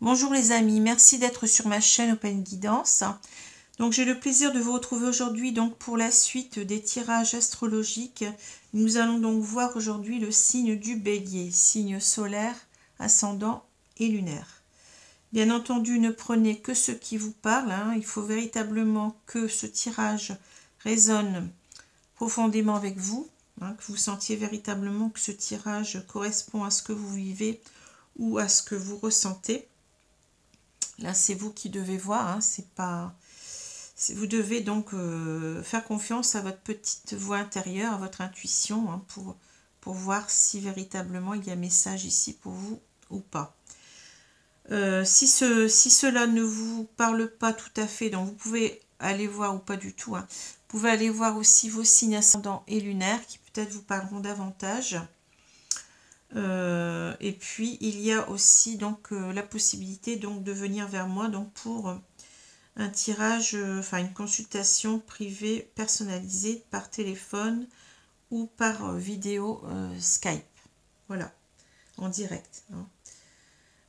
Bonjour les amis, merci d'être sur ma chaîne Open Guidance. Donc j'ai le plaisir de vous retrouver aujourd'hui donc pour la suite des tirages astrologiques. Nous allons donc voir aujourd'hui le signe du Bélier, signe solaire, ascendant et lunaire. Bien entendu, ne prenez que ce qui vous parle, il faut véritablement que ce tirage résonne profondément avec vous, que vous sentiez véritablement que ce tirage correspond à ce que vous vivez ou à ce que vous ressentez. Là, c'est vous qui devez voir, c'est pas... Vous devez donc faire confiance à votre petite voix intérieure, à votre intuition, pour voir si véritablement il y a un message ici pour vous ou pas. Si cela ne vous parle pas tout à fait, donc vous pouvez aller voir, ou pas du tout, vous pouvez aller voir aussi vos signes ascendants et lunaires qui peut-être vous parleront davantage. Et puis il y a aussi donc la possibilité donc de venir vers moi donc pour un tirage, une consultation privée personnalisée par téléphone ou par vidéo Skype, voilà, en direct.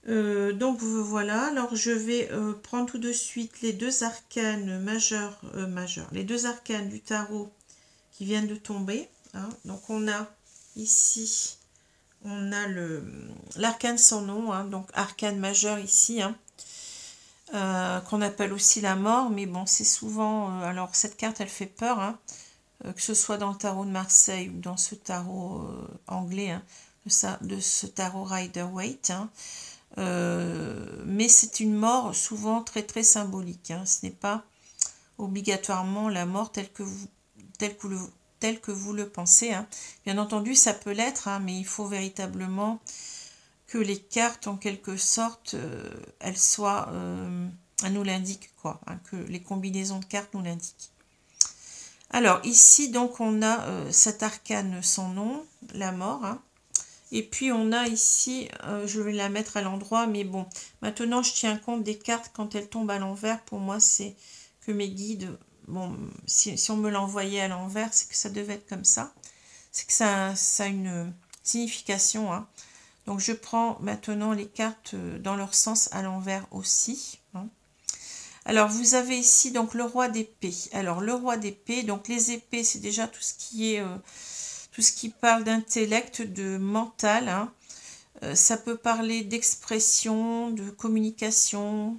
Donc voilà, alors je vais prendre tout de suite les deux arcanes majeurs, les deux arcanes du tarot qui viennent de tomber. Donc on a ici, on a l'arcane sans nom, donc arcane majeur ici, qu'on appelle aussi la mort, mais bon, c'est souvent... alors, cette carte, elle fait peur, que ce soit dans le tarot de Marseille ou dans ce tarot anglais, de ce tarot Rider-Waite, mais c'est une mort souvent très très symbolique, ce n'est pas obligatoirement la mort telle que vous le pensez, Bien entendu, ça peut l'être, mais il faut véritablement que les cartes, en quelque sorte, elles soient... elles nous l'indiquent, quoi, que les combinaisons de cartes nous l'indiquent. Alors, ici, donc, on a cet arcane sans nom, la mort, et puis, on a ici, je vais la mettre à l'endroit, mais bon, maintenant, je tiens compte des cartes quand elles tombent à l'envers. Pour moi, c'est que mes guides... Bon, si on me l'envoyait à l'envers, c'est que ça devait être comme ça. C'est que ça a une signification, Donc, je prends maintenant les cartes dans leur sens à l'envers aussi. Alors, vous avez ici donc le roi d'épée. Alors, le roi d'épée, donc les épées, c'est déjà tout ce qui est... tout ce qui parle d'intellect, de mental. Ça peut parler d'expression, de communication.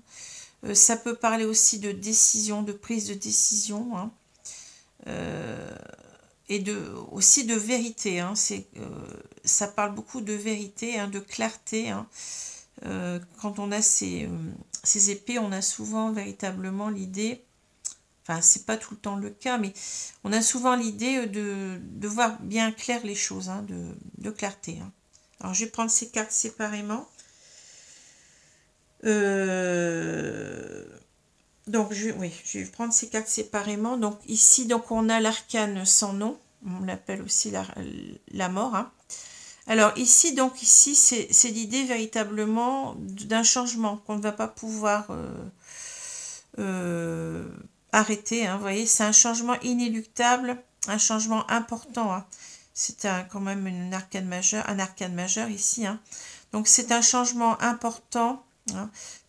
Ça peut parler aussi de décision, de prise de décision. Et aussi de vérité, ça parle beaucoup de vérité, de clarté. Quand on a ces épées, on a souvent véritablement l'idée, enfin c'est pas tout le temps le cas, mais on a souvent l'idée de voir bien clair les choses, de clarté. Alors je vais prendre ces cartes séparément. Donc, je vais prendre ces cartes séparément. Donc, ici, donc, on a l'arcane sans nom. On l'appelle aussi la mort. Alors, ici, c'est l'idée véritablement d'un changement qu'on ne va pas pouvoir arrêter. Vous voyez, c'est un changement inéluctable, un changement important. C'est quand même un arcane majeur ici. Donc, c'est un changement important.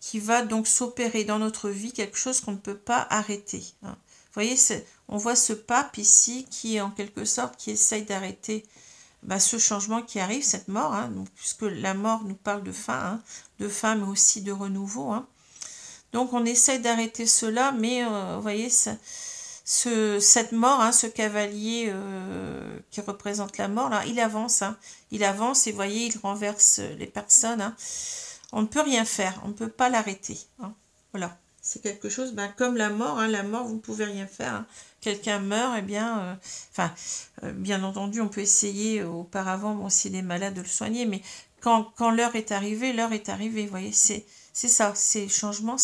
Qui va donc s'opérer dans notre vie, quelque chose qu'on ne peut pas arrêter. Vous voyez, on voit ce pape ici qui, en quelque sorte, qui essaye d'arrêter ce changement qui arrive, cette mort, donc, puisque la mort nous parle de fin, mais aussi de renouveau. Donc, on essaye d'arrêter cela, mais vous voyez, cette mort, ce cavalier qui représente la mort, là, il avance, et vous voyez, il renverse les personnes, On ne peut rien faire, on ne peut pas l'arrêter. Voilà, c'est quelque chose, comme la mort, vous ne pouvez rien faire. Quelqu'un meurt, eh bien, bien entendu, on peut essayer auparavant, s'il est malade, de le soigner, mais quand l'heure est arrivée, vous voyez, c'est ça, c'est le changement,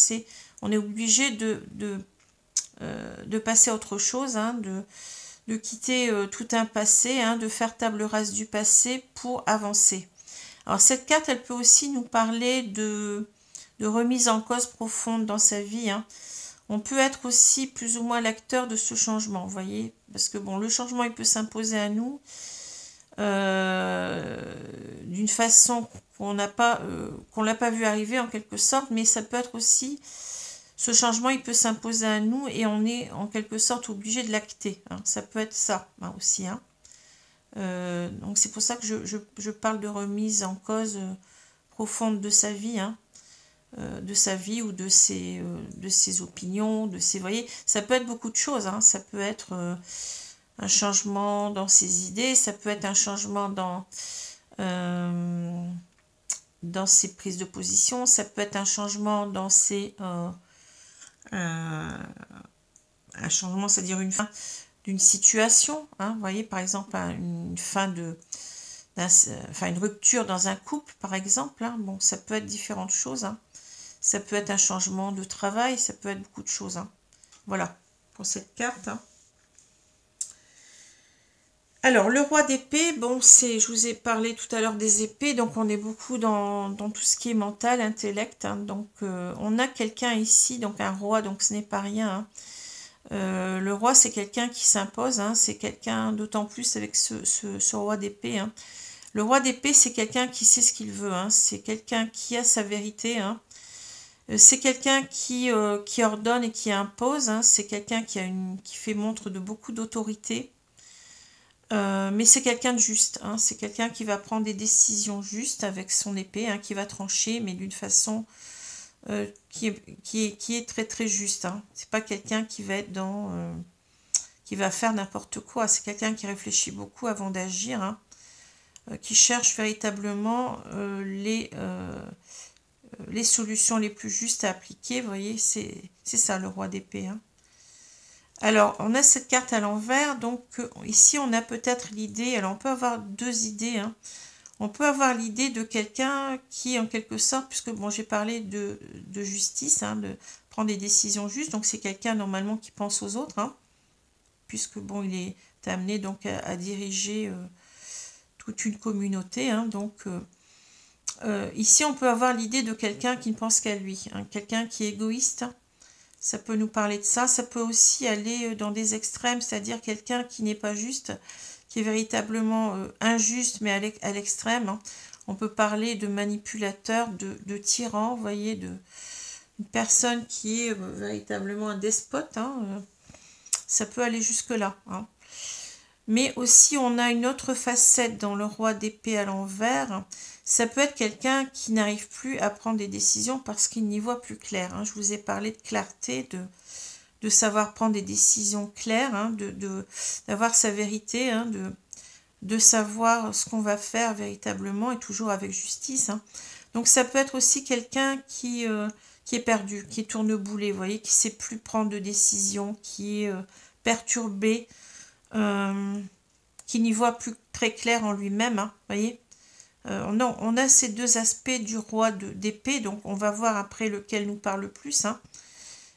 on est obligé de passer à autre chose, de quitter tout un passé, de faire table rase du passé pour avancer. Alors, cette carte, elle peut aussi nous parler de remise en cause profonde dans sa vie. On peut être aussi plus ou moins l'acteur de ce changement, vous voyez. Parce que, bon, le changement, il peut s'imposer à nous d'une façon qu'on n'a pas, qu'on l'a pas vu arriver en quelque sorte, mais ça peut être aussi, ce changement, il peut s'imposer à nous et on est en quelque sorte obligé de l'acter. Hein. Ça peut être ça hein, aussi. Hein. Donc c'est pour ça que je parle de remise en cause profonde de sa vie, hein, ou de ses opinions, de ses, voyez, ça peut être beaucoup de choses. Hein. Ça peut être un changement dans ses idées, ça peut être un changement dans ses prises de position, ça peut être un changement dans ses... un changement, c'est-à-dire une fin d'une situation. Hein, vous voyez, par exemple, une fin de... Enfin, une rupture dans un couple, par exemple. Hein, bon, ça peut être différentes choses. Hein. Ça peut être un changement de travail, ça peut être beaucoup de choses. Hein. Voilà, pour cette carte. Hein. Alors, le roi d'épée, bon, c'est, je vous ai parlé tout à l'heure des épées, donc on est beaucoup dans tout ce qui est mental, intellect. Hein, donc, on a quelqu'un ici, donc un roi, donc ce n'est pas rien. Hein. Le roi, c'est quelqu'un qui s'impose, hein, c'est quelqu'un, d'autant plus avec ce roi d'épée. Hein. Le roi d'épée, c'est quelqu'un qui sait ce qu'il veut, hein, c'est quelqu'un qui a sa vérité. Hein. C'est quelqu'un qui ordonne et qui impose, hein, c'est quelqu'un qui fait montre de beaucoup d'autorité. Mais c'est quelqu'un de juste, hein, c'est quelqu'un qui va prendre des décisions justes avec son épée, hein, qui va trancher, mais d'une façon qui est très très juste. Hein. C'est pas quelqu'un qui va être qui va faire n'importe quoi, c'est quelqu'un qui réfléchit beaucoup avant d'agir, hein, qui cherche véritablement les solutions les plus justes à appliquer. Vous voyez, c'est ça le roi d'épée. Hein. Alors, on a cette carte à l'envers, donc ici on a peut-être l'idée, alors on peut avoir deux idées, hein. On peut avoir l'idée de quelqu'un qui, en quelque sorte, puisque bon, j'ai parlé de justice, hein, de prendre des décisions justes, donc c'est quelqu'un normalement qui pense aux autres, hein, puisque bon, il est amené donc à diriger toute une communauté, hein, donc ici on peut avoir l'idée de quelqu'un qui ne pense qu'à lui, hein, quelqu'un qui est égoïste. Ça peut nous parler de ça. Ça peut aussi aller dans des extrêmes, c'est-à-dire quelqu'un qui n'est pas juste, qui est véritablement injuste, mais à l'extrême. Hein. On peut parler de manipulateur, de tyran, vous voyez, une personne qui est véritablement un despote. Hein. Ça peut aller jusque-là. Hein. Mais aussi, on a une autre facette dans le roi d'épée à l'envers. Ça peut être quelqu'un qui n'arrive plus à prendre des décisions parce qu'il n'y voit plus clair. Hein. Je vous ai parlé de clarté, de savoir prendre des décisions claires, hein, d'avoir sa vérité, hein, de savoir ce qu'on va faire véritablement et toujours avec justice. Hein. Donc ça peut être aussi quelqu'un qui est perdu, qui est tourneboulé, vous voyez, qui ne sait plus prendre de décisions, qui est perturbé, qui n'y voit plus très clair en lui-même, hein, voyez. On a ces deux aspects du roi d'épée, donc on va voir après lequel nous parle le plus, hein.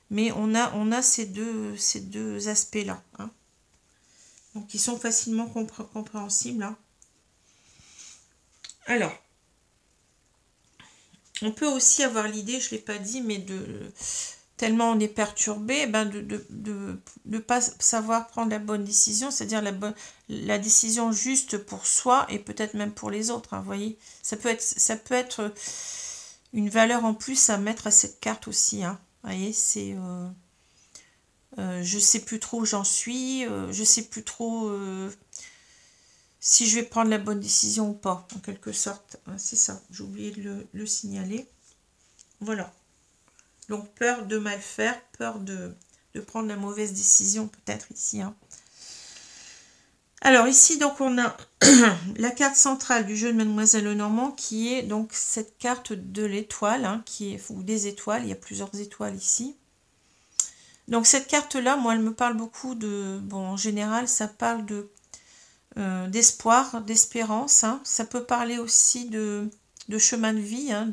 Mais on a ces deux aspects-là, hein. Donc ils sont facilement compréhensibles. Hein. Alors, on peut aussi avoir l'idée, je ne l'ai pas dit, mais tellement on est perturbé, ben de pas savoir prendre la bonne décision, c'est-à-dire la décision juste pour soi et peut-être même pour les autres. Hein, vous voyez, ça peut être une valeur en plus à mettre à cette carte aussi. Hein, vous voyez, c'est je sais plus trop où j'en suis, je sais plus trop si je vais prendre la bonne décision ou pas, en quelque sorte. Hein, c'est ça, j'ai oublié de le signaler. Voilà. Donc, peur de mal faire, peur de prendre la mauvaise décision, peut-être ici. Hein. Alors, ici, donc, on a la carte centrale du jeu de Mademoiselle Lenormand, qui est donc cette carte de l'étoile, hein, ou des étoiles. Il y a plusieurs étoiles ici. Donc, cette carte-là, moi, elle me parle beaucoup de... Bon, en général, ça parle d'espoir, d'espérance. Hein. Ça peut parler aussi de chemin de vie, hein,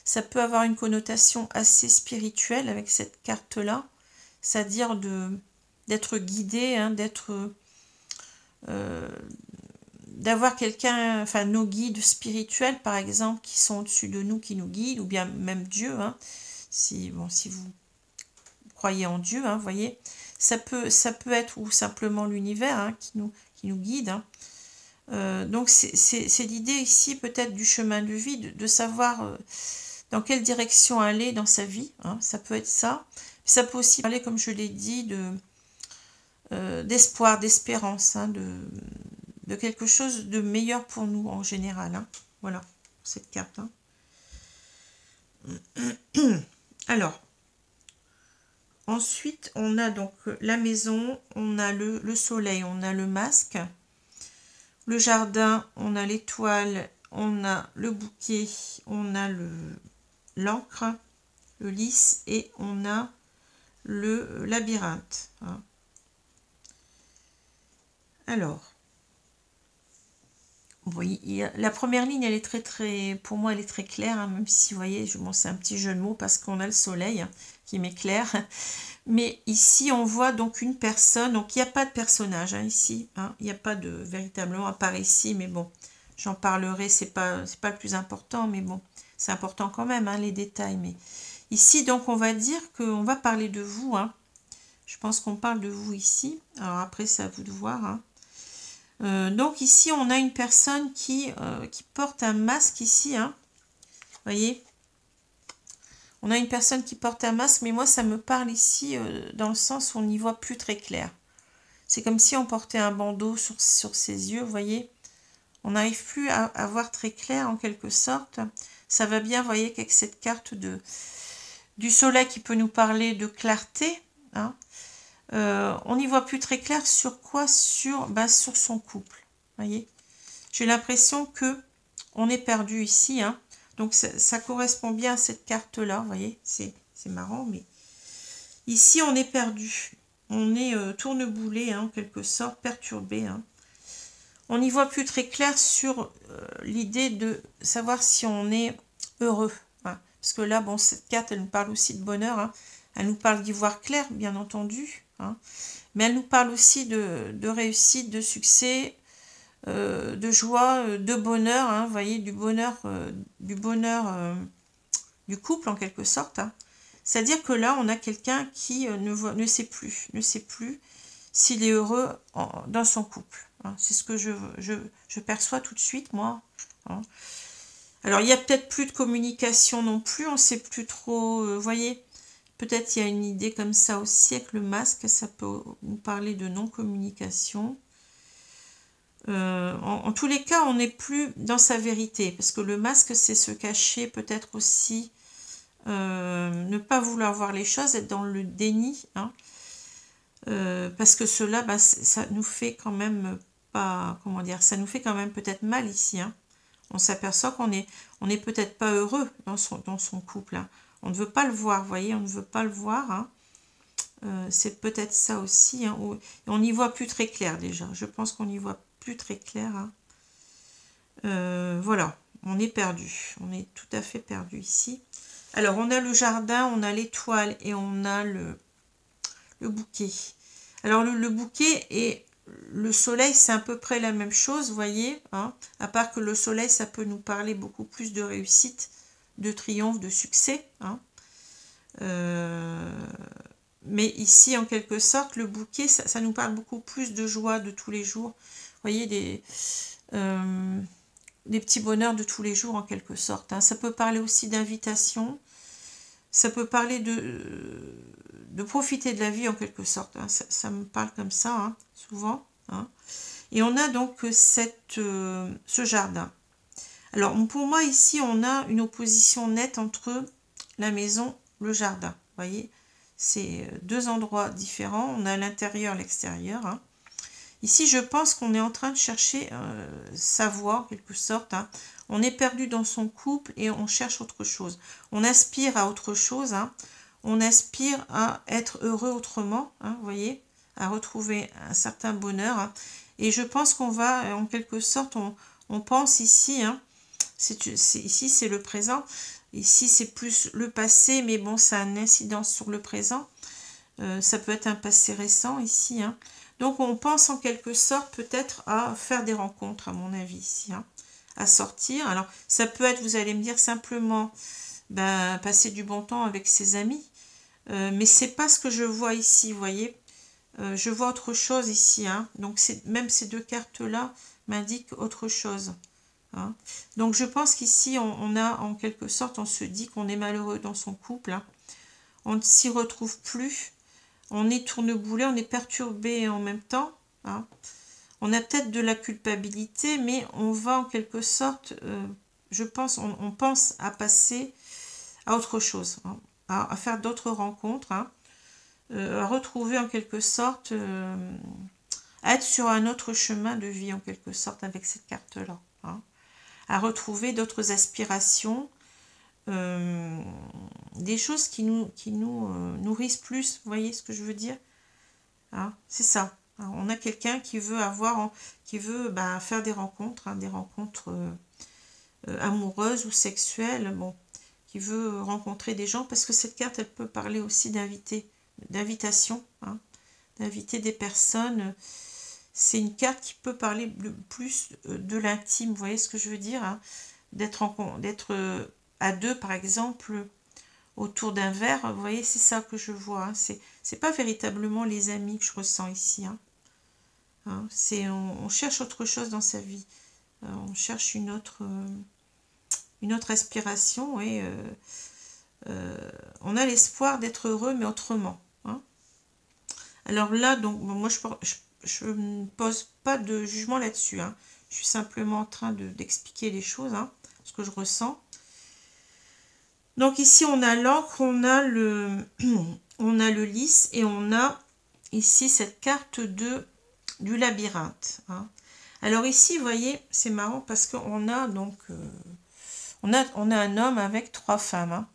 ça peut avoir une connotation assez spirituelle avec cette carte-là, c'est-à-dire d'être guidé, hein, d'avoir quelqu'un, enfin nos guides spirituels par exemple, qui sont au-dessus de nous, qui nous guident, ou bien même Dieu, hein, si vous croyez en Dieu, hein, voyez, ça peut être ou simplement l'univers, hein, qui nous guide. Hein. Donc c'est l'idée ici peut-être du chemin de vie, de savoir dans quelle direction aller dans sa vie, hein, ça peut être ça. Ça peut aussi parler, comme je l'ai dit, d'espoir, d'espérance, hein, de quelque chose de meilleur pour nous en général. Hein. Voilà, cette carte. Hein. Alors, ensuite, on a donc la maison, on a le soleil, on a le masque, le jardin, on a l'étoile, on a le bouquet, on a l'encre, le lys et on a le labyrinthe. Hein. Alors, vous voyez, la première ligne, elle est pour moi, elle est très claire, hein, même si, vous voyez, bon, c'est un petit jeu de mots parce qu'on a le soleil hein, qui m'éclaire. Mais ici, on voit donc une personne, donc il n'y a pas de personnage hein, ici, hein, il n'y a pas de véritablement, à part ici, mais bon, j'en parlerai, c'est pas le plus important, mais bon, c'est important quand même, hein, les détails. Mais ici, donc, on va dire qu'on va parler de vous, hein. Je pense qu'on parle de vous ici, alors après, c'est à vous de voir, hein. Donc ici, on a une personne qui porte un masque ici, hein. Vous voyez, on a une personne qui porte un masque, mais moi, ça me parle ici dans le sens où on n'y voit plus très clair. C'est comme si on portait un bandeau sur ses yeux, vous voyez. On n'arrive plus à voir très clair en quelque sorte. Ça va bien, vous voyez, qu'avec cette carte du soleil qui peut nous parler de clarté, hein. On n'y voit plus très clair sur quoi? Sur son couple. Voyez, j'ai l'impression que on est perdu ici. Hein. Donc ça correspond bien à cette carte-là. Vous voyez, c'est marrant, mais ici on est perdu. On est tourneboulé, hein, en quelque sorte, perturbé. Hein. On n'y voit plus très clair sur l'idée de savoir si on est heureux. Hein. Parce que là, bon, cette carte, elle nous parle aussi de bonheur. Hein. Elle nous parle d'y voir clair, bien entendu. Hein. Mais elle nous parle aussi de réussite, de succès, de joie, de bonheur. Hein. Vous voyez, du bonheur du couple, en quelque sorte. Hein. C'est-à-dire que là, on a quelqu'un qui ne sait plus s'il est heureux dans son couple. Hein. C'est ce que je perçois tout de suite, moi. Hein. Alors, il n'y a peut-être plus de communication non plus, on ne sait plus trop, vous voyez, peut-être il y a une idée comme ça aussi avec le masque, ça peut nous parler de non-communication. En tous les cas, on n'est plus dans sa vérité, parce que le masque, c'est se cacher, peut-être aussi ne pas vouloir voir les choses, être dans le déni, hein, parce que cela, ça nous fait quand même pas, comment dire, ça nous fait quand même peut-être mal ici, hein. On s'aperçoit qu'on est peut-être pas heureux dans son couple, hein. On ne veut pas le voir, vous voyez, on ne veut pas le voir, hein. C'est peut-être ça aussi, hein, on n'y voit plus très clair déjà, je pense qu'on n'y voit plus très clair, hein. Voilà, on est perdu, on est tout à fait perdu ici. Alors, on a le jardin, on a l'étoile et on a le bouquet. Alors, le bouquet et le soleil, c'est à peu près la même chose, vous voyez, hein, à part que le soleil, ça peut nous parler beaucoup plus de réussite, de triomphe, de succès. Hein. Mais ici, en quelque sorte, le bouquet, ça nous parle beaucoup plus de joie de tous les jours. Vous voyez, des petits bonheurs de tous les jours, en quelque sorte. Hein. Ça peut parler aussi d'invitation. Ça peut parler de profiter de la vie, en quelque sorte. Hein. Ça me parle comme ça, hein, souvent. Hein. Et on a donc ce jardin. Alors, pour moi, ici, on a une opposition nette entre la maison et le jardin. Vous voyez, c'est deux endroits différents. On a l'intérieur, l'extérieur. Hein. Ici, je pense qu'on est en train de chercher sa voie, en quelque sorte. Hein. On est perdu dans son couple et on cherche autre chose. On aspire à autre chose. Hein. On aspire à être heureux autrement, hein, vous voyez, à retrouver un certain bonheur. Hein. Et je pense qu'on va, en quelque sorte, on pense ici, hein, ici c'est le présent, ici c'est plus le passé, mais bon, ça a une incidence sur le présent. Ça peut être un passé récent ici. Hein. Donc on pense en quelque sorte peut-être à faire des rencontres, à mon avis, ici, hein, à sortir. Alors ça peut être, vous allez me dire, simplement passer du bon temps avec ses amis. Mais c'est pas ce que je vois ici, vous voyez. Je vois autre chose ici. Hein. Donc même ces deux cartes-là m'indique autre chose. Hein. Donc je pense qu'ici, on a en quelque sorte, on se dit qu'on est malheureux dans son couple. Hein. On ne s'y retrouve plus. On est tourneboulé, on est perturbé en même temps. Hein. On a peut-être de la culpabilité, mais on va en quelque sorte, je pense, on pense à passer à autre chose, hein, à faire d'autres rencontres, hein, à retrouver en quelque sorte, à être sur un autre chemin de vie en quelque sorte avec cette carte-là, hein, à retrouver d'autres aspirations, des choses qui nous nourrissent plus, vous voyez ce que je veux dire, hein, c'est ça. On a quelqu'un qui veut faire des rencontres, hein, des rencontres amoureuses ou sexuelles, bon, qui veut rencontrer des gens, parce que cette carte, elle peut parler aussi d'invitation, hein, d'inviter des personnes. C'est une carte qui peut parler plus de l'intime, vous voyez ce que je veux dire, hein, d'être à deux, par exemple, autour d'un verre, vous voyez, c'est ça que je vois, hein, c'est pas véritablement les amis que je ressens ici, hein. Hein, on cherche autre chose dans sa vie, on cherche une autre aspiration et on a l'espoir d'être heureux mais autrement. Hein. Alors là, donc bon, moi je ne pose pas de jugement là-dessus. Hein. Je suis simplement en train d'expliquer les choses, hein, ce que je ressens. Donc ici on a l'encre, on a le lys et on a ici cette carte du labyrinthe. Hein. Alors ici, vous voyez, c'est marrant parce qu'on a donc on a un homme avec 3 femmes. Hein.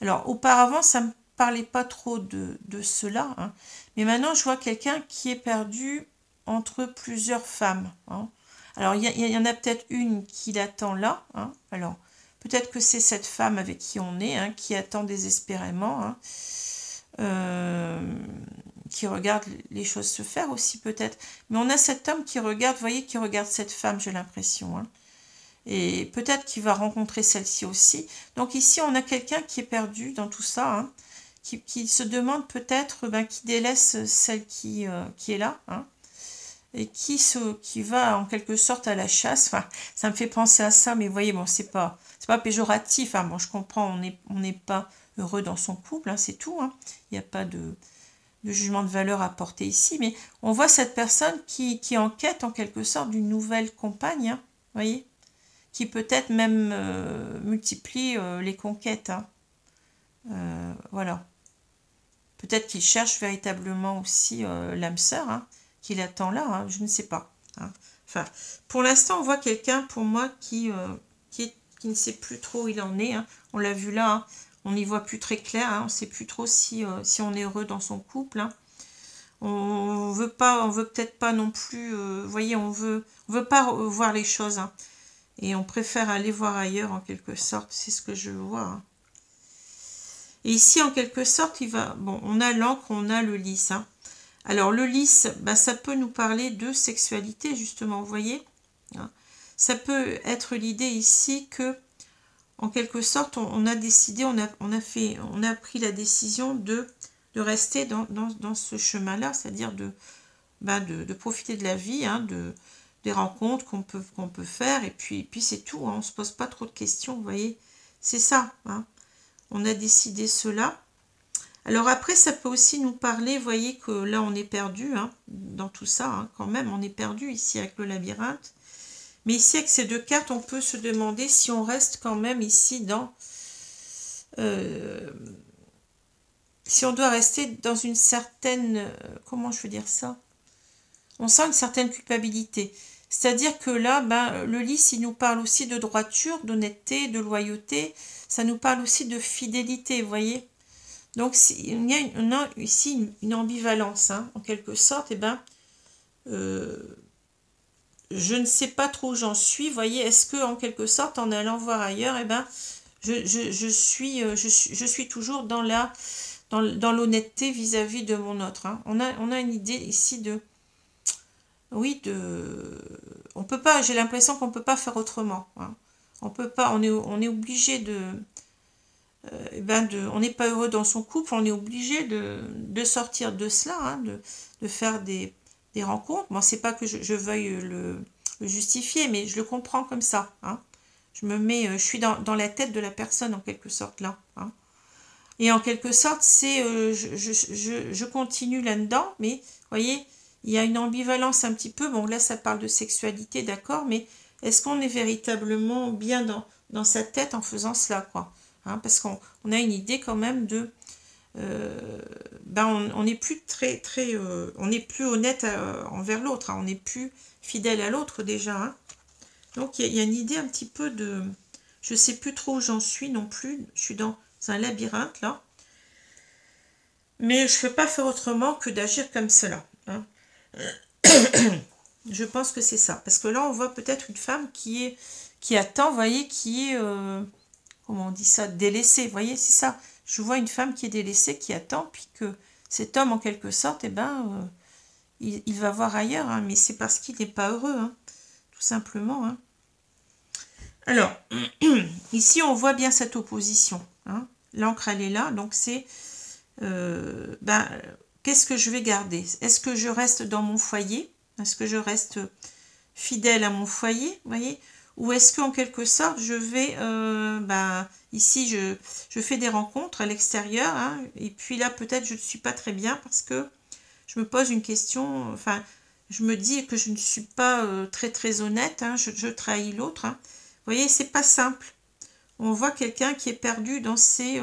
Alors auparavant, ça ne me parlait pas trop de cela, hein. Mais maintenant je vois quelqu'un qui est perdu entre plusieurs femmes. Hein. Alors il y en a peut-être une qui l'attend là. Hein. Alors peut-être que c'est cette femme avec qui on est, hein, qui attend désespérément. Hein. Qui regarde les choses se faire aussi peut-être. Mais on a cet homme qui regarde, vous voyez, qui regarde cette femme, j'ai l'impression. Hein. Et peut-être qu'il va rencontrer celle-ci aussi. Donc ici, on a quelqu'un qui est perdu dans tout ça, hein, qui se demande peut-être, qui délaisse celle qui est là, hein, et qui va en quelque sorte à la chasse. Enfin, ça me fait penser à ça, mais vous voyez, bon, c'est pas péjoratif. Hein. Bon, je comprends, on n'est pas heureux dans son couple, hein, c'est tout. Hein. Il n'y a pas de jugement de valeur à porter ici, mais on voit cette personne qui enquête en quelque sorte d'une nouvelle compagne, hein, voyez, qui peut-être même multiplie les conquêtes. Hein. Voilà. Peut-être qu'il cherche véritablement aussi l'âme sœur, hein, qu'il attend là, hein, je ne sais pas. Hein. Enfin, pour l'instant, on voit quelqu'un, pour moi, qui ne sait plus trop où il en est. Hein. On l'a vu là, hein. On n'y voit plus très clair, hein. On ne sait plus trop si on est heureux dans son couple. Hein. On veut peut-être pas non plus, vous voyez, on veut pas voir les choses. Hein. Et on préfère aller voir ailleurs en quelque sorte, c'est ce que je vois. Hein. Et ici, en quelque sorte, on a l'encre, on a le lys. Hein. Alors le lys, ça peut nous parler de sexualité, justement, vous voyez. Hein. Ça peut être l'idée ici que, en quelque sorte, on a décidé, on a pris la décision de rester dans ce chemin-là, c'est-à-dire de profiter de la vie, hein, des rencontres qu'on peut faire, et puis c'est tout, hein, on ne se pose pas trop de questions, vous voyez, c'est ça, hein, on a décidé cela. Alors après, ça peut aussi nous parler, vous voyez que là on est perdu, hein, dans tout ça, hein, quand même, on est perdu ici avec le labyrinthe. Mais ici, avec ces 2 cartes, on peut se demander si on reste quand même ici dans... si on doit rester dans une certaine... comment je veux dire ça? On sent une certaine culpabilité. C'est-à-dire que là, le lys, il nous parle aussi de droiture, d'honnêteté, de loyauté. Ça nous parle aussi de fidélité, vous voyez? Donc, il y a ici une ambivalence, hein, en quelque sorte. Je ne sais pas trop où j'en suis, vous voyez, est-ce que en quelque sorte, en allant voir ailleurs, je suis toujours dans l'honnêteté vis-à-vis de mon autre. Hein. On a une idée ici on peut pas, j'ai l'impression qu'on ne peut pas faire autrement. Hein. On peut pas, on est obligé on n'est pas heureux dans son couple, on est obligé de sortir de cela, hein, de faire des rencontres. Bon, c'est pas que je veuille le justifier, mais je le comprends comme ça. Hein. Je me mets, je suis dans la tête de la personne en quelque sorte là. Hein. Et en quelque sorte, c'est, je continue là-dedans, mais vous voyez, il y a une ambivalence un petit peu. Bon, là, ça parle de sexualité, d'accord, mais est-ce qu'on est véritablement bien dans sa tête en faisant cela, quoi, hein, parce qu'on a une idée quand même de... ben on n'est plus on n'est plus honnête envers l'autre, hein, on n'est plus fidèle à l'autre déjà. Hein. Donc, il y a une idée un petit peu de... Je sais plus trop où j'en suis non plus. Je suis dans un labyrinthe, là. Mais je ne peux pas faire autrement que d'agir comme cela. Hein. Je pense que c'est ça. Parce que là, on voit peut-être une femme qui attend, vous voyez, qui est... comment on dit ça? Délaissée. Vous voyez, c'est ça. Je vois une femme qui est délaissée, qui attend, puis que cet homme, en quelque sorte, eh ben, il va voir ailleurs. Hein, mais c'est parce qu'il n'est pas heureux, hein, tout simplement. Hein. Alors, ici, on voit bien cette opposition. Hein. L'encre, elle est là. Donc, c'est... ben, qu'est-ce que je vais garder? Est-ce que je reste dans mon foyer? Est-ce que je reste fidèle à mon foyer? Vous voyez? Ou est-ce qu'en quelque sorte, je vais... ben, ici, je fais des rencontres à l'extérieur. Hein, et puis là, peut-être, je ne suis pas très bien parce que je me pose une question... Enfin, je me dis que je ne suis pas très honnête. Hein, je trahis l'autre. Hein. Vous voyez, c'est pas simple. On voit quelqu'un qui est perdu dans ses,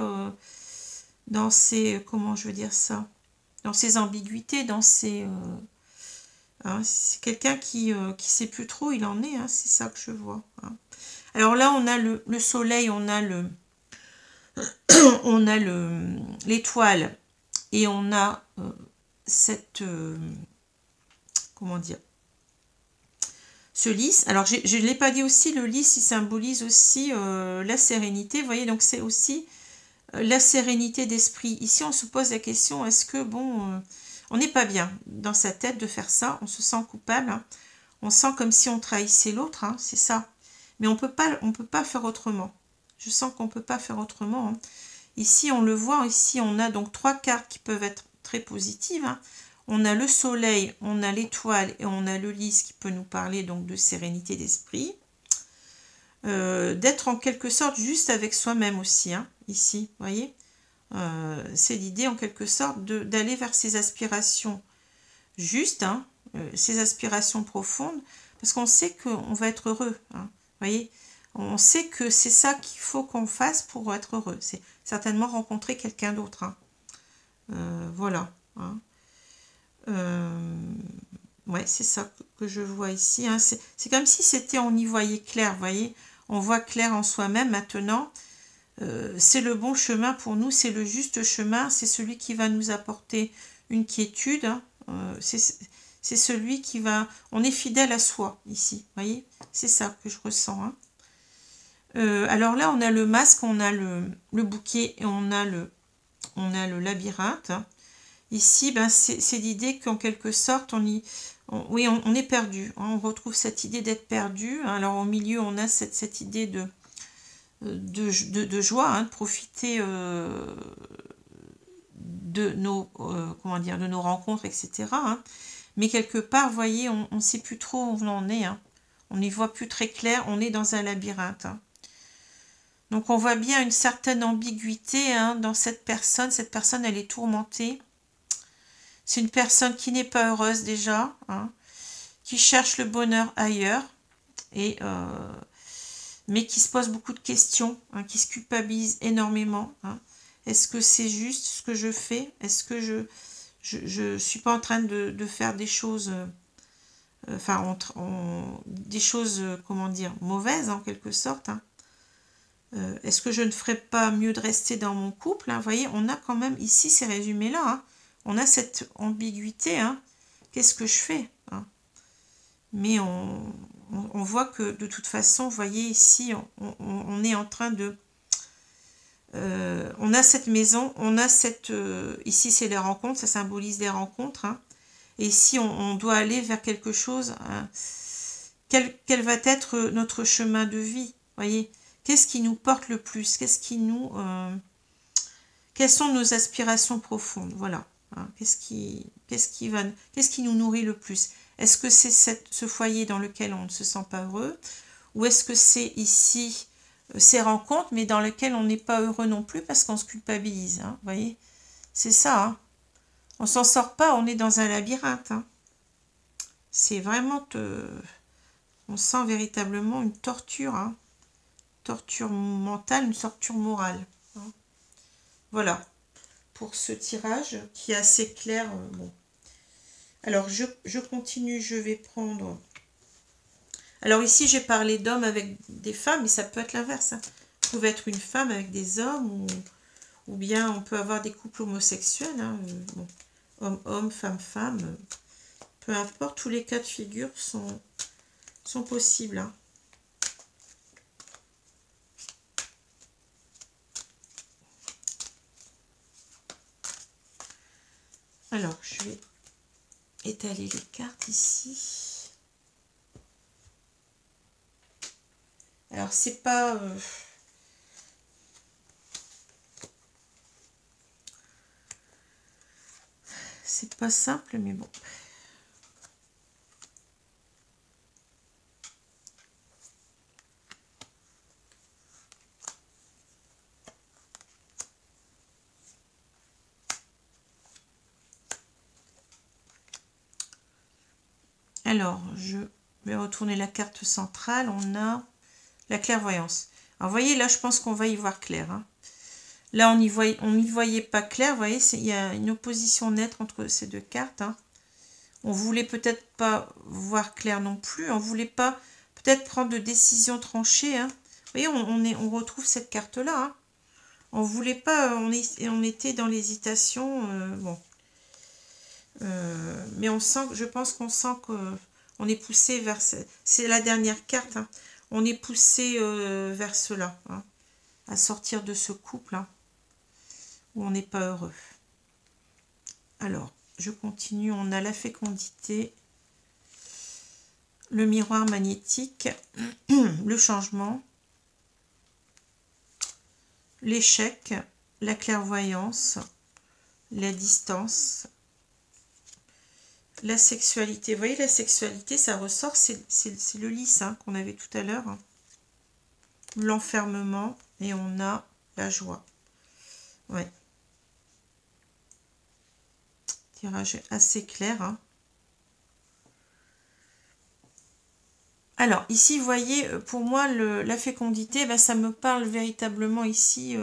comment je veux dire ça, dans ses ambiguïtés, dans ses, hein, c'est quelqu'un qui sait plus trop où il en est, hein, c'est ça que je vois. Hein. Alors là, on a le soleil, on a l'étoile et on a cette, comment dire, ce lys. Alors, je ne l'ai pas dit aussi, le lys, il symbolise aussi la sérénité. Vous voyez, donc c'est aussi la sérénité d'esprit. Ici, on se pose la question, est-ce que, bon, on n'est pas bien dans sa tête de faire ça, on se sent coupable, hein. On sent comme si on trahissait l'autre, hein, c'est ça. Mais on peut pas faire autrement. Je sens qu'on ne peut pas faire autrement. Hein. Ici, on le voit, ici, on a donc 3 cartes qui peuvent être très positives. Hein. On a le soleil, on a l'étoile et on a le lys qui peut nous parler donc de sérénité d'esprit. D'être en quelque sorte juste avec soi-même aussi, hein, ici, vous voyez. C'est l'idée en quelque sorte d'aller vers ses aspirations justes, hein, ses aspirations profondes, parce qu'on sait qu'on va être heureux, hein, vous voyez. On sait que c'est ça qu'il faut qu'on fasse pour être heureux. C'est certainement rencontrer quelqu'un d'autre. Hein. Voilà. Hein. Ouais, c'est ça que je vois ici. Hein. C'est comme si c'était, on y voyait clair, vous voyez. On voit clair en soi-même maintenant. C'est le bon chemin pour nous, c'est le juste chemin, c'est celui qui va nous apporter une quiétude. Hein. C'est celui qui va... On est fidèle à soi ici, vous voyez. C'est ça que je ressens. Hein. Alors là, on a le masque, on a le bouquet et on a le labyrinthe. Ici, ben, c'est l'idée qu'en quelque sorte, on est perdu. Hein, on retrouve cette idée d'être perdu. Alors au milieu, on a cette idée de joie, hein, de profiter de comment dire, de nos rencontres, etc. Hein. Mais quelque part, vous voyez, on ne sait plus trop où on en est. Hein. On n'y voit plus très clair. On est dans un labyrinthe. Hein. Donc on voit bien une certaine ambiguïté hein, dans cette personne. Cette personne, elle est tourmentée. C'est une personne qui n'est pas heureuse déjà, hein, qui cherche le bonheur ailleurs, mais qui se pose beaucoup de questions, hein, qui se culpabilise énormément. Hein. Est-ce que c'est juste ce que je fais? Est-ce que je suis pas en train de faire des choses, des choses, comment dire, mauvaises en quelque sorte, hein. Est-ce que je ne ferais pas mieux de rester dans mon couple, hein? Vous voyez, on a quand même ici ces résumés-là. Hein. On a cette ambiguïté. Hein. Qu'est-ce que je fais, hein? Mais on voit que de toute façon, vous voyez ici, on est en train de... on a cette maison, on a cette... ici, c'est les rencontres, ça symbolise les rencontres. Hein. Et ici, on doit aller vers quelque chose. Hein. Quel va être notre chemin de vie, voyez? Qu'est-ce qui nous porte le plus? Qu'est-ce qui nous... quelles sont nos aspirations profondes? Voilà. Hein. Qu'est-ce qui nous nourrit le plus? Est-ce que c'est ce foyer dans lequel on ne se sent pas heureux? Ou est-ce que c'est ici ces rencontres, mais dans lesquelles on n'est pas heureux non plus parce qu'on se culpabilise, hein, vous voyez? C'est ça, hein. On s'en sort pas, on est dans un labyrinthe, hein. C'est vraiment... on sent véritablement une torture, hein. Torture mentale, une torture morale, hein. Voilà, pour ce tirage qui est assez clair. Bon. Alors, je continue, je vais prendre... Alors ici, j'ai parlé d'hommes avec des femmes, mais ça peut être l'inverse, hein. Ça peut être une femme avec des hommes, ou bien on peut avoir des couples homosexuels, hein. Bon. Homme, femme, peu importe, tous les cas de figure sont possibles, hein. Alors, je vais étaler les cartes ici. Alors, c'est pas... c'est pas simple, mais bon. Alors, je vais retourner la carte centrale. On a la clairvoyance. Alors, vous voyez, là, je pense qu'on va y voir clair, hein. Là, on n'y voyait pas clair. Vous voyez, il y a une opposition nette entre ces deux cartes, hein. On voulait peut-être pas voir clair non plus. On voulait pas peut-être prendre de décision tranchée, hein. Vous voyez, on retrouve cette carte-là, hein. On voulait pas, on était dans l'hésitation, bon. Mais on sent, je pense qu'on sent qu'on est poussé vers... C'est la dernière carte, hein. On est poussé vers cela, hein, à sortir de ce couple, hein, où on n'est pas heureux. Alors, je continue. On a la fécondité, le miroir magnétique, le changement, l'échec, la clairvoyance, la distance, la sexualité. Vous voyez, la sexualité, ça ressort, c'est le lys, hein, qu'on avait tout à l'heure, hein. L'enfermement, et on a la joie. Ouais. Tirage assez clair, hein. Alors, ici, vous voyez, pour moi, la fécondité, ben, ça me parle véritablement ici,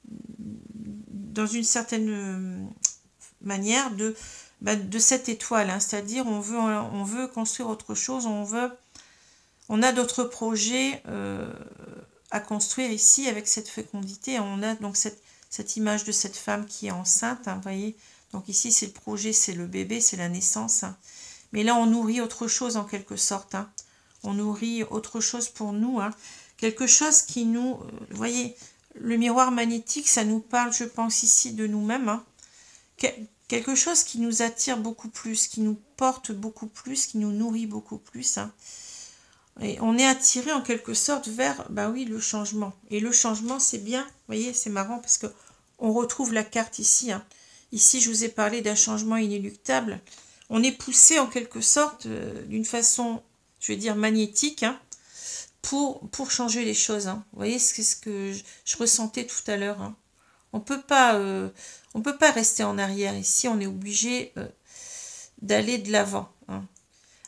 dans une certaine manière, de cette étoile, hein. C'est-à-dire, on veut construire autre chose, on a d'autres projets à construire ici avec cette fécondité. On a donc cette image de cette femme qui est enceinte, hein, vous voyez. Donc ici, c'est le projet, c'est le bébé, c'est la naissance, hein. Mais là, on nourrit autre chose en quelque sorte, hein. On nourrit autre chose pour nous, hein. Quelque chose qui nous... vous voyez, le miroir magnétique, ça nous parle, je pense, ici de nous-mêmes, hein. Quelque chose qui nous attire beaucoup plus, qui nous porte beaucoup plus, qui nous nourrit beaucoup plus, hein. Et on est attiré en quelque sorte vers, bah oui, le changement. Et le changement, c'est bien, vous voyez, c'est marrant parce que on retrouve la carte ici, hein. Ici, je vous ai parlé d'un changement inéluctable. On est poussé en quelque sorte d'une façon, je vais dire, magnétique, hein, pour changer les choses, hein. Vous voyez, c'est ce que je ressentais tout à l'heure, hein. On peut pas rester en arrière. Ici, on est obligé d'aller de l'avant, hein.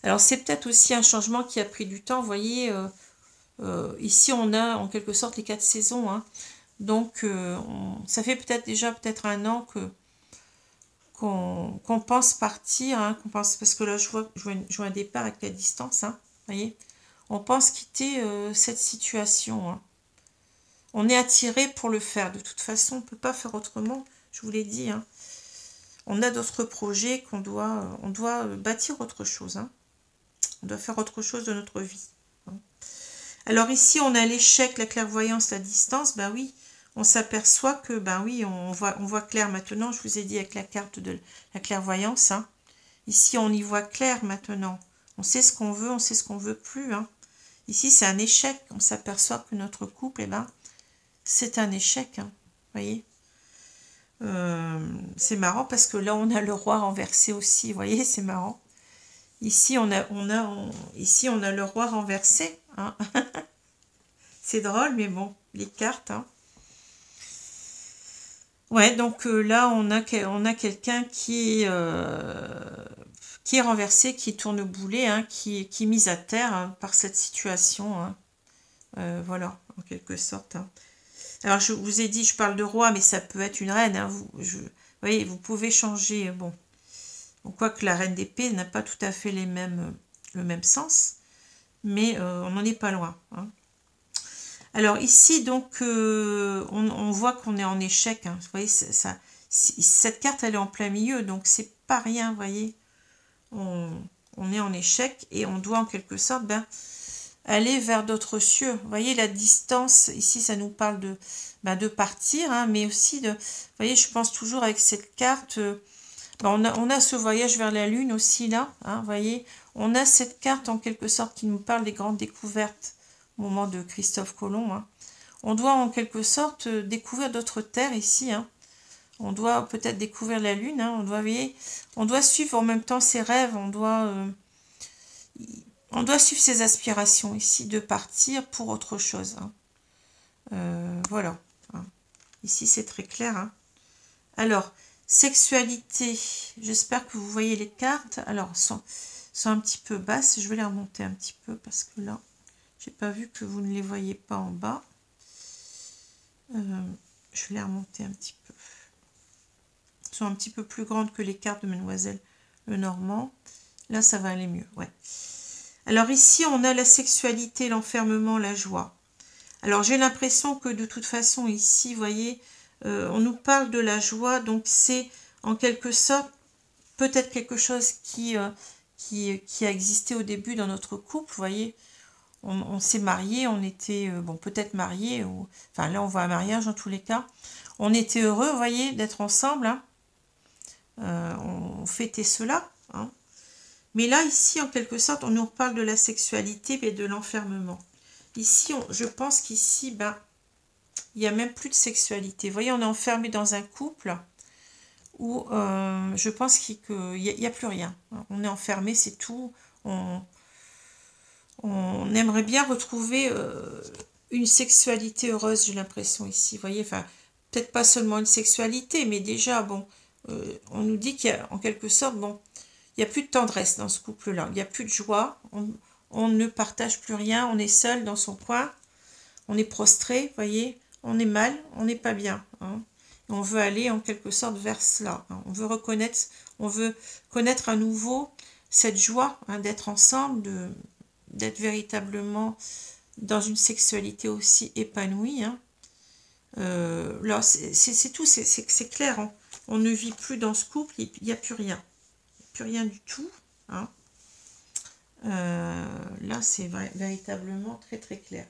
Alors, c'est peut-être aussi un changement qui a pris du temps. Vous voyez, ici, on a en quelque sorte les 4 saisons, hein. Donc, ça fait peut-être un an qu'on pense partir, hein, parce que là, je vois un départ avec la distance, hein, voyez. On pense quitter cette situation, hein. On est attiré pour le faire. De toute façon, on ne peut pas faire autrement, je vous l'ai dit, hein. On a d'autres projets on doit bâtir autre chose, hein. On doit faire autre chose de notre vie, hein. Alors ici, on a l'échec, la clairvoyance, la distance. Ben oui, on s'aperçoit que, ben oui, on voit clair maintenant. Je vous ai dit avec la carte de la clairvoyance, hein. Ici, on y voit clair maintenant. On sait ce qu'on veut, on sait ce qu'on veut plus, hein. Ici, c'est un échec. On s'aperçoit que notre couple, eh ben, c'est un échec, hein. Vous voyez, c'est marrant parce que là, on a le roi renversé aussi. Vous voyez, c'est marrant. Ici, ici, on a le roi renversé. Hein. C'est drôle, mais bon, les cartes. Hein. Ouais, donc là, on a quelqu'un qui est renversé, qui tourne au boulet, hein, qui est mise à terre hein, par cette situation. Hein. Voilà, en quelque sorte. Hein. Alors, je vous ai dit, je parle de roi, mais ça peut être une reine. Hein. Vous voyez, vous pouvez changer. Bon, quoique la reine d'épée n'a pas tout à fait le même sens, mais on n'en est pas loin. Hein. Alors ici, donc, on voit qu'on est en échec. Hein. Vous voyez, cette carte, elle est en plein milieu, donc c'est pas rien, vous voyez. On est en échec et on doit en quelque sorte aller vers d'autres cieux. Vous voyez, la distance, ici, ça nous parle de partir, hein, mais aussi de... Vous voyez, je pense toujours avec cette carte... on a ce voyage vers la Lune aussi, là. Hein, vous voyez, on a cette carte, en quelque sorte, qui nous parle des grandes découvertes au moment de Christophe Colomb. Hein. On doit, en quelque sorte, découvrir d'autres terres ici. Hein. On doit peut-être découvrir la Lune. Hein. Vous voyez, on doit suivre en même temps ses rêves. On doit suivre ses aspirations ici, de partir pour autre chose. Hein. Voilà. Hein. Ici, c'est très clair. Hein. Alors, sexualité. J'espère que vous voyez les cartes. Alors, sont un petit peu basses. Je vais les remonter un petit peu parce que là, j'ai pas vu que vous ne les voyez pas en bas. Je vais les remonter un petit peu. Elles sont un petit peu plus grandes que les cartes de Mademoiselle Lenormand. Là, ça va aller mieux. Ouais. Alors ici, on a la sexualité, l'enfermement, la joie. Alors, j'ai l'impression que de toute façon, ici, vous voyez, on nous parle de la joie. Donc, c'est en quelque sorte peut-être quelque chose qui a existé au début dans notre couple, vous voyez. On s'est mariés, on était, bon, peut-être mariés, ou, enfin là on voit un mariage en tous les cas. On était heureux, vous voyez, d'être ensemble. Hein. On fêtait cela. Hein. Mais là, ici, en quelque sorte, on nous parle de la sexualité et de l'enfermement. Ici, je pense qu'ici, il n'y a même plus de sexualité. Vous voyez, on est enfermé dans un couple où je pense qu'il n'y a plus rien. On est enfermé, c'est tout. On aimerait bien retrouver une sexualité heureuse, j'ai l'impression ici. Vous voyez, enfin, peut-être pas seulement une sexualité, mais déjà, bon, on nous dit qu'il y a, en quelque sorte, bon, il n'y a plus de tendresse dans ce couple-là. Il n'y a plus de joie. On ne partage plus rien. On est seul dans son coin. On est prostré, vous voyez. On est mal, on n'est pas bien. Hein. On veut aller en quelque sorte vers cela. Hein. On veut connaître à nouveau cette joie hein, d'être ensemble, d'être véritablement dans une sexualité aussi épanouie. Hein. Là, c'est tout, c'est clair. Hein. On ne vit plus dans ce couple, il n'y a plus rien. Plus rien du tout. Hein. Là, c'est véritablement très très clair.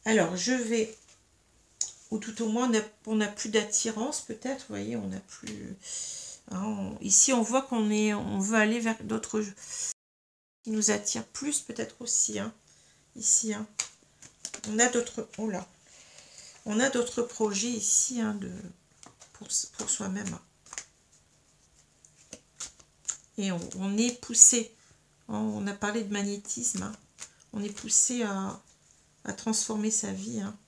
Alors, je vais, ou tout au moins, on n'a plus d'attirance, peut-être, vous voyez, on n'a plus... Hein, ici, on voit on veut aller vers d'autres... qui nous attirent plus, peut-être aussi, hein, ici. Hein. On a d'autres... Oh là. On a d'autres projets ici, hein, pour soi-même. Et on est poussé. On a parlé de magnétisme. Hein. On est poussé à transformer sa vie. Hein.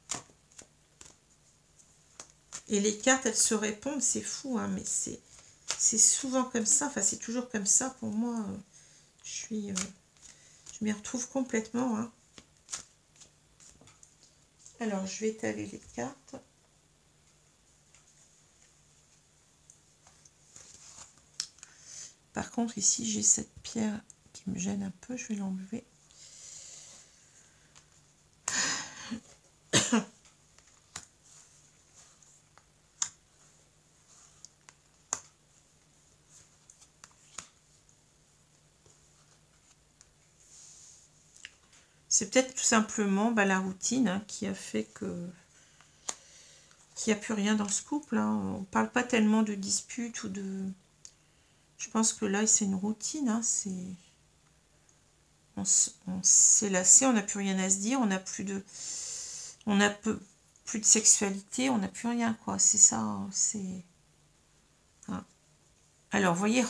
Et les cartes, elles se répondent, c'est fou, hein, mais c'est souvent comme ça. Enfin, c'est toujours comme ça pour moi. Je m'y retrouve complètement. Hein. Alors, je vais étaler les cartes. Par contre, ici, j'ai cette pierre qui me gêne un peu. Je vais l'enlever. C'est peut-être tout simplement la routine hein, qui a fait qu'il n'y a plus rien dans ce couple. Hein. On ne parle pas tellement de disputes ou de... Je pense que là, c'est une routine. Hein. On s'est lassé, on n'a plus rien à se dire, on n'a plus de... plus de sexualité, on n'a plus rien, quoi. C'est ça, c'est... Hein. Alors, vous voyez,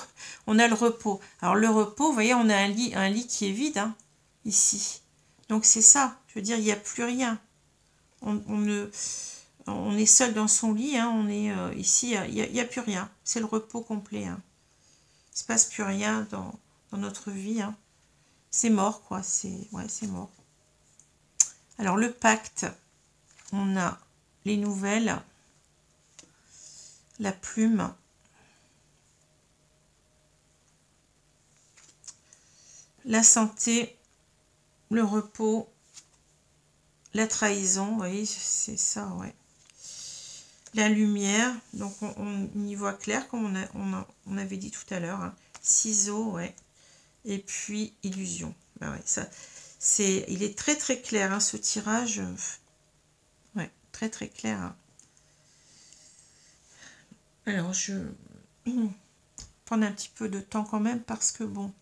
on a le repos. Alors, le repos, vous voyez, on a un lit qui est vide, hein, ici. Donc, c'est ça. Je veux dire, il n'y a plus rien. On est seul dans son lit, hein, on est ici, il n'y a plus rien. C'est le repos complet. Hein. Il ne se passe plus rien dans notre vie. Hein. C'est mort, quoi. Ouais, c'est mort. Alors, le pacte, on a les nouvelles, la plume, la santé, le repos, la trahison, vous voyez, c'est ça, ouais. La lumière, donc on y voit clair, comme on avait dit tout à l'heure. Hein. Ciseaux, ouais. Et puis, illusion. Ben ouais, ça, il est très très clair, hein, ce tirage. Ouais, très très clair. Hein. Alors, je vais prendre un petit peu de temps quand même, parce que, bon,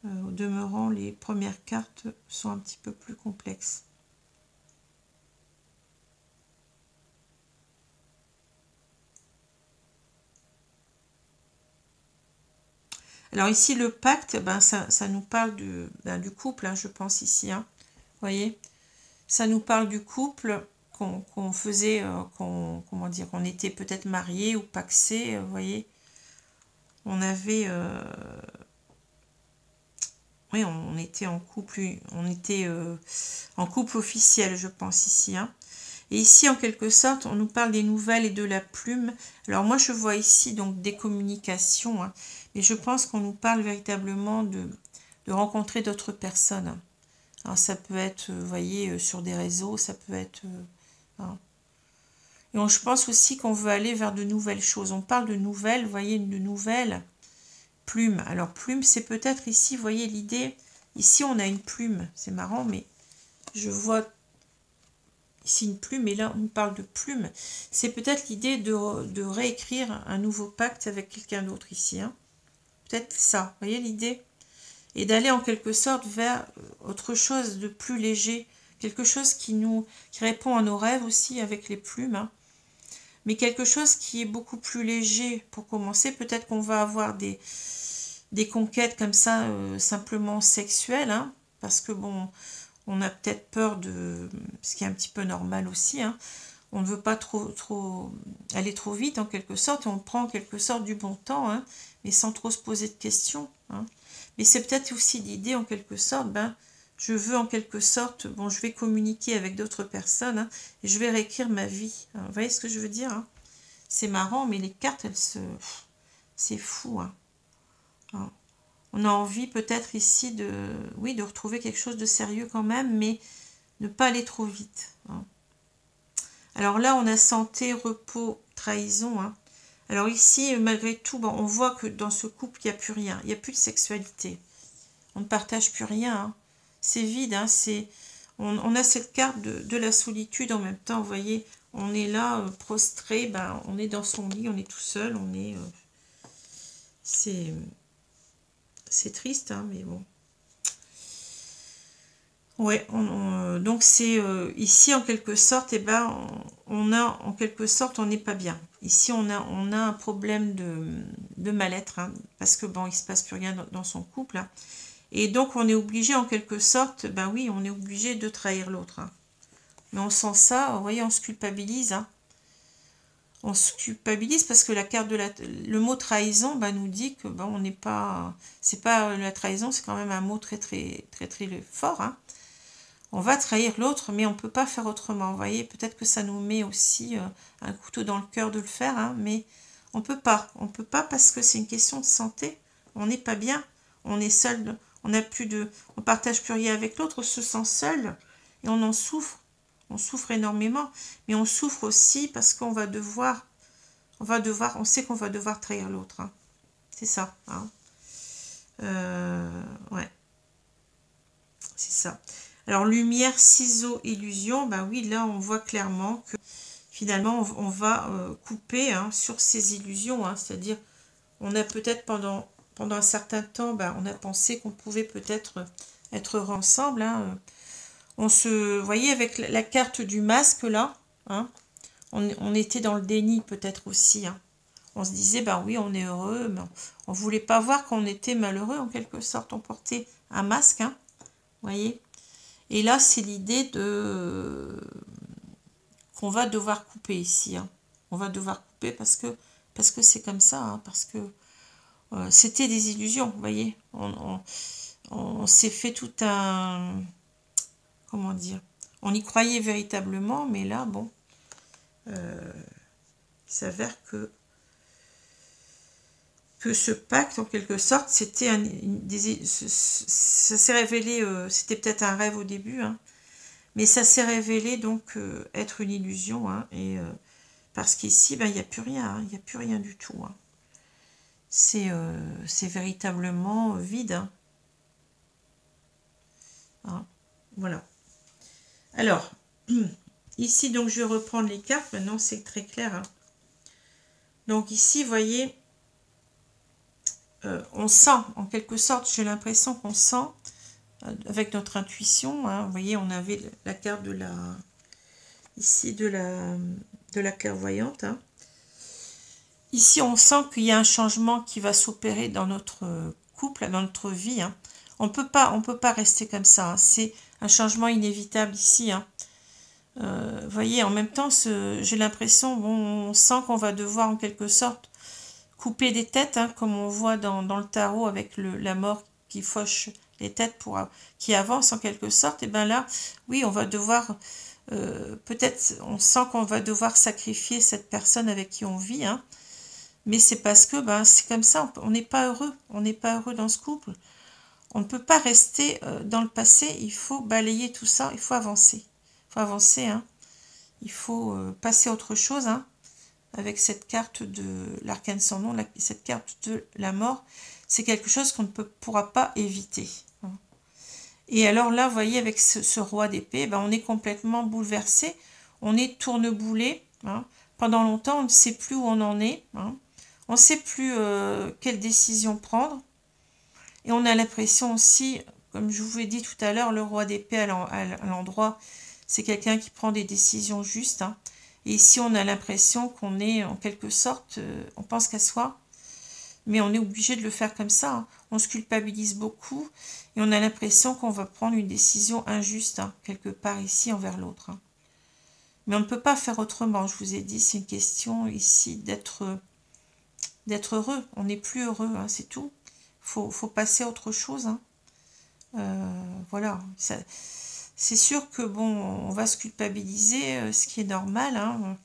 au demeurant, les premières cartes sont un petit peu plus complexes. Alors ici, le pacte, ben, ça nous parle du couple, hein, je pense ici. Hein. Vous voyez, ça nous parle du couple qu'on faisait, comment dire, qu'on était peut-être mariés ou pacsés, vous voyez. On avait... oui, on était en couple, en couple officiel, je pense, ici. Hein. Et ici, en quelque sorte, on nous parle des nouvelles et de la plume. Alors moi, je vois ici donc des communications, hein, et je pense qu'on nous parle véritablement de rencontrer d'autres personnes. Alors ça peut être, vous voyez, sur des réseaux, ça peut être... hein. Et je pense aussi qu'on veut aller vers de nouvelles choses. On parle de nouvelles, vous voyez, de nouvelles plumes. Alors plume, c'est peut-être ici, vous voyez l'idée, ici on a une plume, c'est marrant, mais je vois... ici une plume, et là on parle de plume. C'est peut-être l'idée de réécrire un nouveau pacte avec quelqu'un d'autre ici. Hein. Peut-être ça, vous voyez l'idée? Et d'aller en quelque sorte vers autre chose de plus léger. Quelque chose qui répond à nos rêves aussi avec les plumes. Hein. Mais quelque chose qui est beaucoup plus léger pour commencer. Peut-être qu'on va avoir des conquêtes comme ça, simplement sexuelles. Hein, parce que bon... on a peut-être peur de... ce qui est un petit peu normal aussi. Hein. On ne veut pas trop aller trop vite en quelque sorte. On prend en quelque sorte du bon temps, hein, mais sans trop se poser de questions. Hein. Mais c'est peut-être aussi l'idée en quelque sorte, ben, je veux en quelque sorte, bon, je vais communiquer avec d'autres personnes, hein, et je vais réécrire ma vie. Hein. Vous voyez ce que je veux dire? Hein. C'est marrant, mais les cartes, elles se... c'est fou. Hein. Hein. On a envie peut-être ici oui, de retrouver quelque chose de sérieux quand même, mais ne pas aller trop vite. Hein. Alors là, on a santé, repos, trahison. Hein. Alors ici, malgré tout, bon, on voit que dans ce couple, il n'y a plus rien. Il n'y a plus de sexualité. On ne partage plus rien. Hein. C'est vide. Hein. On a cette carte de la solitude en même temps. Vous voyez, on est là, prostré. Ben, on est dans son lit, on est tout seul. C'est triste, hein, mais bon. Ouais, donc c'est ici en quelque sorte, eh ben, on a en quelque sorte, on n'est pas bien. Ici, on a un problème de mal-être, hein, parce que bon, il se passe plus rien dans son couple. Hein, et donc, on est obligé en quelque sorte, ben oui, on est obligé de trahir l'autre. Hein. Mais on sent ça, vous voyez, on se culpabilise. Hein. On se culpabilise parce que la carte le mot trahison ben, nous dit que ben, on n'est pas... C'est pas la trahison, c'est quand même un mot très très très très fort. Hein. On va trahir l'autre, mais on ne peut pas faire autrement. Vous voyez, peut-être que ça nous met aussi un couteau dans le cœur de le faire, hein, mais on ne peut pas. On ne peut pas parce que c'est une question de santé. On n'est pas bien. On est seul. On ne partage plus rien avec l'autre. On se sent seul et on en souffre. On souffre énormément, mais on souffre aussi parce qu'on va devoir, on sait qu'on va devoir trahir l'autre. Hein. C'est ça. Hein. Ouais. C'est ça. Alors, lumière, ciseaux, illusion, ben oui, là, on voit clairement que finalement, on va couper hein, sur ces illusions. Hein, c'est-à-dire, on a peut-être pendant un certain temps, ben, on a pensé qu'on pouvait peut-être être ensemble. Hein, vous voyez, avec la carte du masque, là, hein, on était dans le déni peut-être aussi. Hein. on se disait, ben oui, on est heureux, mais on ne voulait pas voir qu'on était malheureux, en quelque sorte. On portait un masque, hein, vous voyez. Et là, c'est l'idée de qu'on va devoir couper ici. Hein. On va devoir couper parce que c'est comme ça, hein, parce que c'était des illusions, vous voyez. On s'est fait tout un... Comment dire? On y croyait véritablement, mais là, bon, il s'avère que ce pacte, en quelque sorte, c'était ça s'est révélé, c'était peut-être un rêve au début, hein, mais ça s'est révélé donc être une illusion, hein, et parce qu'ici, ben, il n'y a plus rien, hein, il n'y a plus rien du tout. Hein. C'est véritablement vide. Hein. Hein, voilà. Alors, ici, donc, je vais reprendre les cartes. Maintenant, c'est très clair. Hein. Donc, ici, vous voyez, on sent, en quelque sorte, j'ai l'impression qu'on sent, avec notre intuition, hein, vous voyez, on avait la carte de la... Ici, de la clairvoyante. Hein. Ici, on sent qu'il y a un changement qui va s'opérer dans notre couple, dans notre vie. Hein. On peut pas rester comme ça. Hein. C'est un changement inévitable ici. Hein. Vous voyez, en même temps, j'ai l'impression, bon, on sent qu'on va devoir en quelque sorte couper des têtes, hein, comme on voit dans le tarot avec la mort qui fauche les têtes qui avance en quelque sorte. Et bien là, oui, on va devoir, peut-être, on sent qu'on va devoir sacrifier cette personne avec qui on vit, hein, mais c'est parce que ben, c'est comme ça, on n'est pas heureux, on n'est pas heureux dans ce couple. On ne peut pas rester dans le passé, il faut balayer tout ça, il faut avancer. Il faut avancer, hein. Il faut passer à autre chose, hein, avec cette carte de l'arcane sans nom, cette carte de la mort. C'est quelque chose qu'on ne pourra pas éviter. Hein. Et alors là, vous voyez, avec ce roi d'épée, ben, on est complètement bouleversé, on est tourneboulé. Hein. Pendant longtemps, on ne sait plus où on en est. Hein. On ne sait plus quelle décision prendre. Et on a l'impression aussi, comme je vous ai dit tout à l'heure, le roi d'épée à l'endroit, c'est quelqu'un qui prend des décisions justes. Hein. Et ici, on a l'impression qu'on est en quelque sorte, on pense qu'à soi, mais on est obligé de le faire comme ça. Hein. On se culpabilise beaucoup et on a l'impression qu'on va prendre une décision injuste, hein, quelque part ici envers l'autre. Hein. Mais on ne peut pas faire autrement. Je vous ai dit, c'est une question ici d'être heureux. On n'est plus heureux, hein, c'est tout. Faut passer à autre chose. Hein. Voilà. C'est sûr que bon, on va se culpabiliser, ce qui est normal. Hein.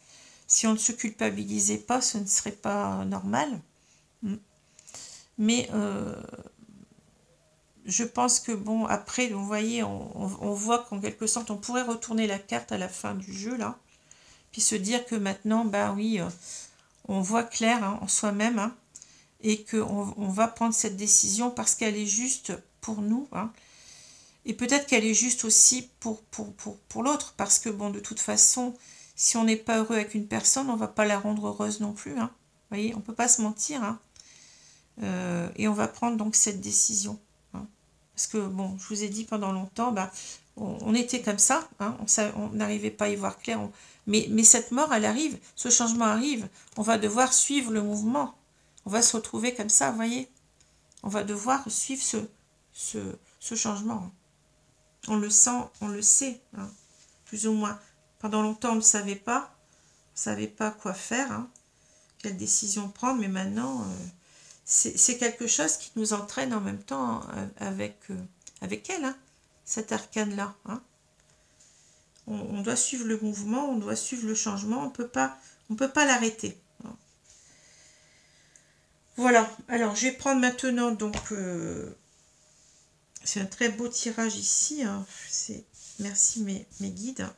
Si on ne se culpabilisait pas, ce ne serait pas normal. Mais je pense que bon, après, vous voyez, on voit qu'en quelque sorte, on pourrait retourner la carte à la fin du jeu, là. Puis se dire que maintenant, ben oui, on voit clair, hein, en soi-même, hein, et qu'on va prendre cette décision parce qu'elle est juste pour nous, hein, et peut-être qu'elle est juste aussi pour l'autre, parce que bon, de toute façon, si on n'est pas heureux avec une personne, on ne va pas la rendre heureuse non plus, hein. Vous voyez, on ne peut pas se mentir, hein. Et on va prendre donc cette décision, hein. Parce que bon, je vous ai dit pendant longtemps, bah, on était comme ça, hein, on n'arrivait pas à y voir clair, mais cette mort, elle arrive, ce changement arrive, on va devoir suivre le mouvement. On va se retrouver comme ça, vous voyez. On va devoir suivre ce changement. On le sent, on le sait, hein, plus ou moins. Pendant longtemps, on ne savait pas quoi faire, hein, quelle décision prendre, mais maintenant, c'est quelque chose qui nous entraîne en même temps avec elle, hein, cet arcane-là. Hein. On doit suivre le mouvement, on doit suivre le changement, on peut pas l'arrêter. Voilà, alors je vais prendre maintenant, donc, c'est un très beau tirage ici, hein. Merci mes guides.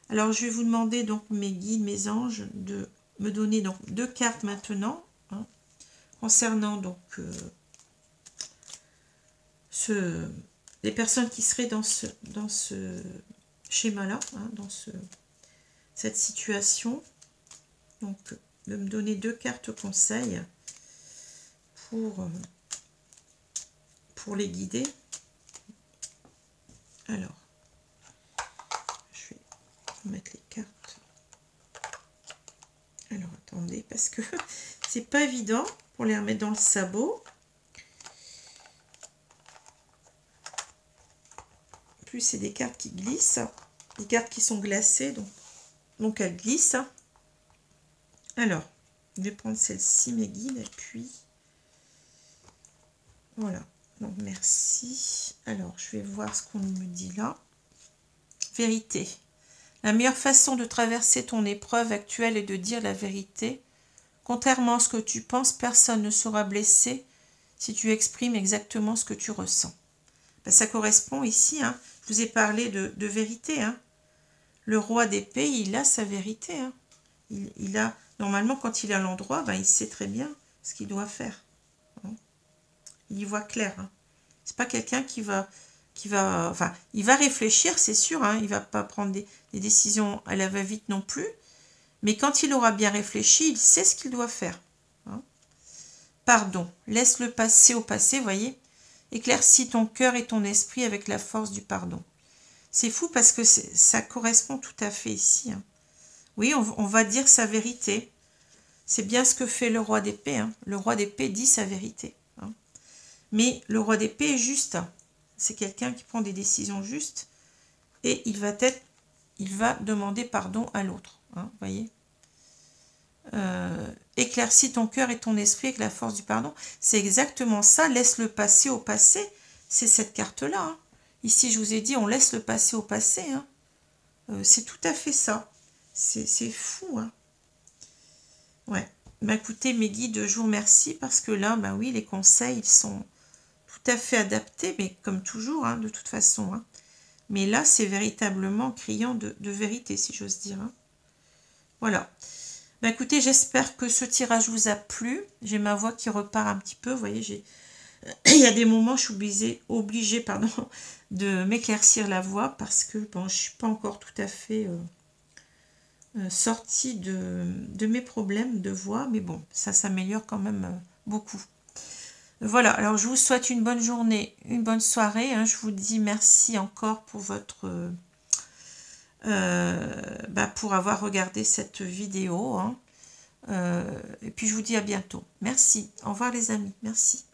Alors je vais vous demander, donc, mes guides, mes anges, de me donner donc 2 cartes maintenant, hein, concernant donc les personnes qui seraient dans ce schéma-là, hein, dans cette situation. Donc, de me donner 2 cartes conseils pour les guider. Alors, je vais mettre les cartes. Alors, attendez, parce que c'est pas évident pour les remettre dans le sabot. En plus, c'est des cartes qui glissent. Des cartes qui sont glacées, donc elles glissent. Alors, je vais prendre celle-ci, mes guides, et puis... Voilà. Donc, merci. Alors, je vais voir ce qu'on me dit là. Vérité. La meilleure façon de traverser ton épreuve actuelle est de dire la vérité. Contrairement à ce que tu penses, personne ne sera blessé si tu exprimes exactement ce que tu ressens. Ben, ça correspond ici, hein. Je vous ai parlé de vérité. Hein. Le roi d'épée, il a sa vérité. Hein. Il a, normalement, quand il est à l'endroit, ben, il sait très bien ce qu'il doit faire. Hein. Il y voit clair. Hein. C'est pas quelqu'un qui va, enfin, il va réfléchir, c'est sûr. Hein. Il va pas prendre des décisions à la va-vite non plus. Mais quand il aura bien réfléchi, il sait ce qu'il doit faire. Hein. Pardon, laisse-le passer au passé, voyez. Éclaircis ton cœur et ton esprit avec la force du pardon. C'est fou parce que ça correspond tout à fait ici. Hein. Oui, on va dire sa vérité. C'est bien ce que fait le roi d'épée. Hein. Le roi d'épée dit sa vérité. Hein. Mais le roi d'épée est juste. Hein. C'est quelqu'un qui prend des décisions justes et il va demander pardon à l'autre. Hein, voyez. Éclaircis ton cœur et ton esprit avec la force du pardon. C'est exactement ça. Laisse le passé au passé. C'est cette carte-là. Hein. Ici, je vous ai dit, on laisse le passé au passé. Hein. C'est tout à fait ça. C'est fou. Hein. Ouais. Bah, écoutez, mes guides, je vous remercie parce que là, bah oui, les conseils, ils sont tout à fait adaptés, mais comme toujours, hein, de toute façon. Hein. Mais là, c'est véritablement criant de vérité, si j'ose dire. Hein. Voilà. Ben écoutez, j'espère que ce tirage vous a plu. J'ai ma voix qui repart un petit peu. Vous voyez, il y a des moments où je suis obligée de m'éclaircir la voix parce que bon, je ne suis pas encore tout à fait sortie de mes problèmes de voix. Mais bon, ça s'améliore quand même beaucoup. Voilà, alors je vous souhaite une bonne journée, une bonne soirée. Hein. Je vous dis merci encore pour votre... pour avoir regardé cette vidéo. Hein. Et puis je vous dis à bientôt. Merci. Au revoir les amis. Merci.